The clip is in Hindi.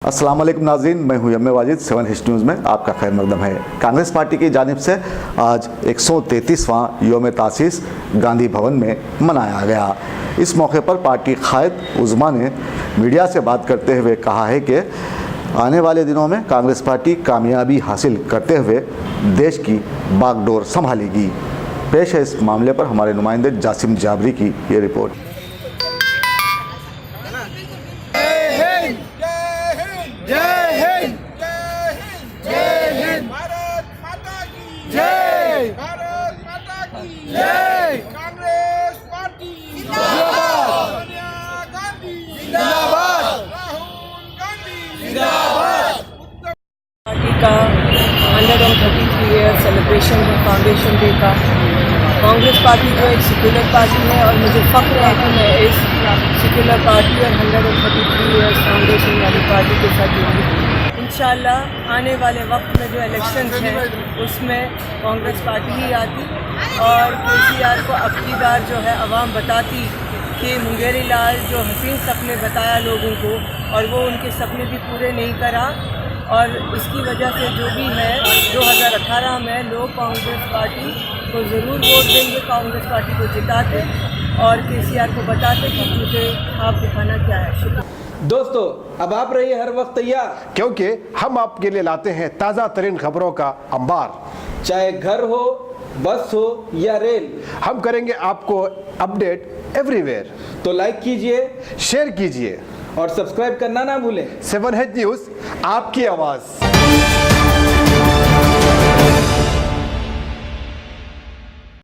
अस्सलाम वालेकुम नाज़रीन, मैं हूं यम्मे वाजिद। 7H न्यूज़ में आपका खैर मकदम है। कांग्रेस पार्टी की जानिब से आज 133वां योम तासीस गांधी भवन में मनाया गया। इस मौके पर पार्टी कायद उज़्मा ने मीडिया से बात करते हुए कहा है कि आने वाले दिनों में कांग्रेस पार्टी कामयाबी हासिल करते हुए देश की बागडोर संभालेगी। पेश है इस मामले पर हमारे नुमाइंदे जासिम जाबरी की ये रिपोर्ट। भारत माता की जय। कांग्रेस पार्टी जिंदाबाद। सोनिया गांधी जिंदाबाद। राहुल गांधी जिंदाबाद। पार्टी का 133 ईयर सेलिब्रेशन है फाउंडेशन डे का। कांग्रेस पार्टी जो एक सेक्युलर पार्टी है और मुझे फ़ख्र है कि मैं इस सेक्युलर पार्टी और 133 ईयर्स फाउंडेशन वाली पार्टी के साथ जुड़ी। इंशाल्लाह आने वाले वक्त में जो इलेक्शंस हैं उसमें कांग्रेस पार्टी ही आती और केसीआर को अबकी बार जो है अवाम बताती कि मुंगेरी लाल जो हसीन सपने बताया लोगों को और वो उनके सपने भी पूरे नहीं करा, और इसकी वजह से जो भी है 2018 में लोग कांग्रेस पार्टी को ज़रूर वोट देंगे, कांग्रेस पार्टी को जिताते और केसीआर को बताते कि मुझे आप दिखाना क्या है। शुक्रिया दोस्तों, अब आप रहिए हर वक्त तैयार, क्योंकि हम आपके लिए लाते हैं ताज़ा तरीन खबरों का अंबार। चाहे घर हो, बस हो या रेल, हम करेंगे आपको अपडेट एवरीवेयर। तो लाइक कीजिए, शेयर कीजिए और सब्सक्राइब करना ना भूलें। 7H न्यूज़, आपकी आवाज़।